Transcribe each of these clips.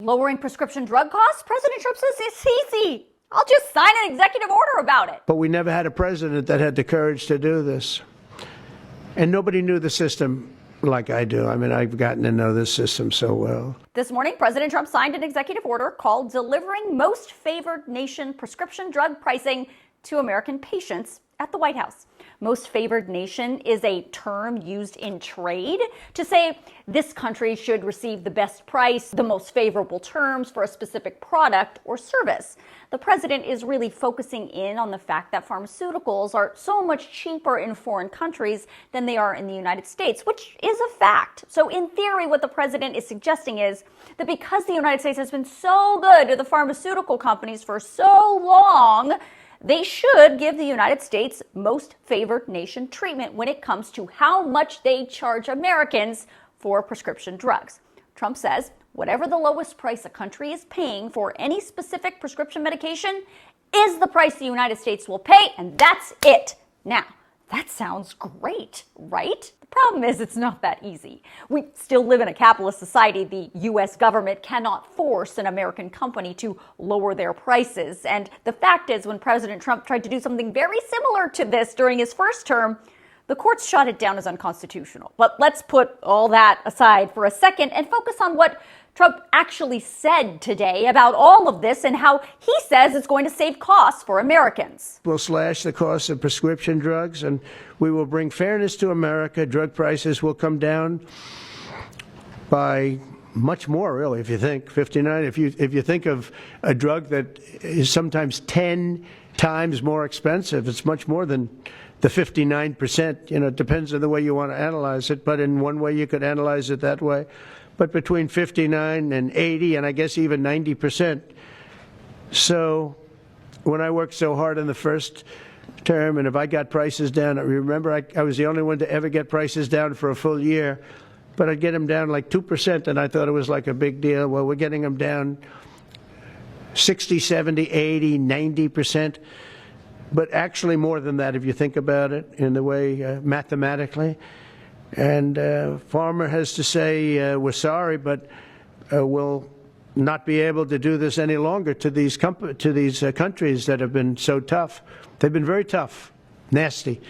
Lowering prescription drug costs? President Trump says it's easy. I'll just sign an executive order about it. But we never had a president that had the courage to do this. And nobody knew the system like I do. I mean, I've gotten to know this system so well. This morning, President Trump signed an executive order called Delivering Most Favored Nation Prescription Drug Pricing to American Patients at the White House. Most favored nation is a term used in trade to say this country should receive the best price, the most favorable terms for a specific product or service. The president is really focusing in on the fact that pharmaceuticals are so much cheaper in foreign countries than they are in the United States, which is a fact. So in theory, what the president is suggesting is that because the United States has been so good to the pharmaceutical companies for so long, they should give the United States most favored nation treatment when it comes to how much they charge Americans for prescription drugs. Trump says whatever the lowest price a country is paying for any specific prescription medication is the price the United States will pay, and that's it. Now, that sounds great, right? The problem is it's not that easy. We still live in a capitalist society. The U.S. government cannot force an American company to lower their prices. And the fact is, when President Trump tried to do something very similar to this during his first term, the courts shot it down as unconstitutional. But let's put all that aside for a second and focus on what Trump actually said today about all of this and how he says it's going to save costs for Americans. We'll slash the cost of prescription drugs, and we will bring fairness to America. Drug prices will come down by much more, really, if you think 59. If you think of a drug that is sometimes 10 times more expensive, it's much more than the 59%. You know, it depends on the way you want to analyze it, but in one way you could analyze it that way. But between 59 and 80, and I guess even 90%. So when I worked so hard in the first term, and if I got prices down, remember I was the only one to ever get prices down for a full year, but I'd get them down like 2%, and I thought it was like a big deal. Well, we're getting them down 60, 70, 80, 90%. But actually more than that if you think about it in the way mathematically. And Farmer has to say, we're sorry, but we'll not be able to do this any longer to these countries that have been so tough. They've been very tough, nasty.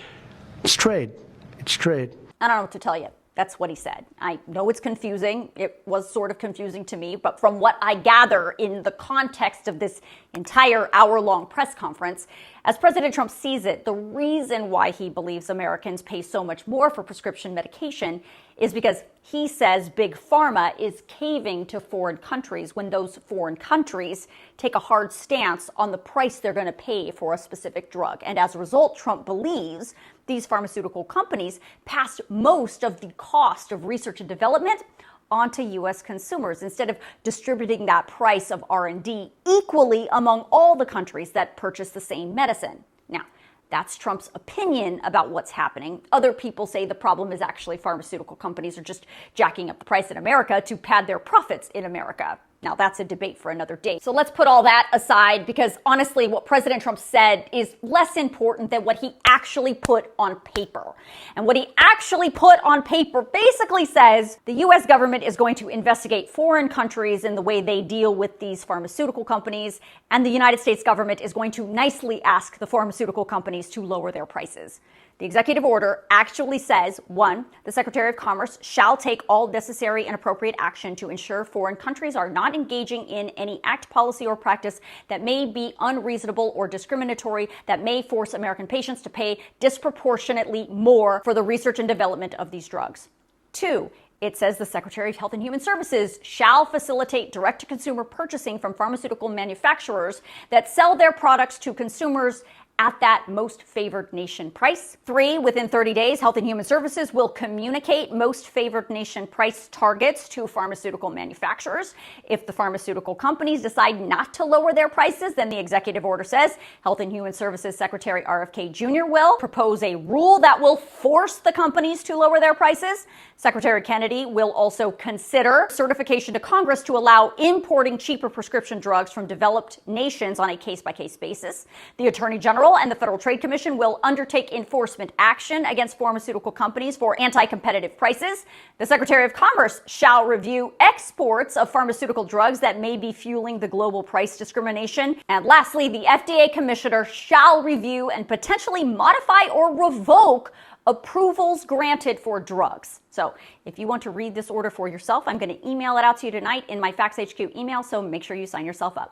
It's trade. It's trade. I don't know what to tell you. That's what he said. I know it's confusing. It was sort of confusing to me, but from what I gather in the context of this entire hour-long press conference, as President Trump sees it, the reason why he believes Americans pay so much more for prescription medication is because he says Big Pharma is caving to foreign countries when those foreign countries take a hard stance on the price they're going to pay for a specific drug. And as a result, Trump believes these pharmaceutical companies pass most of the cost of research and development onto U.S. consumers instead of distributing that price of R&D equally among all the countries that purchase the same medicine. Now, that's Trump's opinion about what's happening. Other people say the problem is actually pharmaceutical companies are just jacking up the price in America to pad their profits in America. Now, that's a debate for another day. So let's put all that aside because honestly, what President Trump said is less important than what he actually put on paper. And what he actually put on paper basically says the U.S. government is going to investigate foreign countries in the way they deal with these pharmaceutical companies, and the United States government is going to nicely ask the pharmaceutical companies to lower their prices. The executive order actually says, 1, the Secretary of Commerce shall take all necessary and appropriate action to ensure foreign countries are not engaging in any act, policy, or practice that may be unreasonable or discriminatory that may force American patients to pay disproportionately more for the research and development of these drugs. 2, it says the Secretary of Health and Human Services shall facilitate direct-to-consumer purchasing from pharmaceutical manufacturers that sell their products to consumers at that most favored nation price. 3, within 30 days, Health and Human Services will communicate most favored nation price targets to pharmaceutical manufacturers. If the pharmaceutical companies decide not to lower their prices, then the executive order says Health and Human Services Secretary RFK Jr. will propose a rule that will force the companies to lower their prices. Secretary Kennedy will also consider certification to Congress to allow importing cheaper prescription drugs from developed nations on a case-by-case basis. The Attorney General General and the Federal Trade Commission will undertake enforcement action against pharmaceutical companies for anti-competitive prices. The Secretary of Commerce shall review exports of pharmaceutical drugs that may be fueling the global price discrimination. And lastly, the FDA Commissioner shall review and potentially modify or revoke approvals granted for drugs. So if you want to read this order for yourself, I'm going to email it out to you tonight in my Facts HQ email, so make sure you sign yourself up.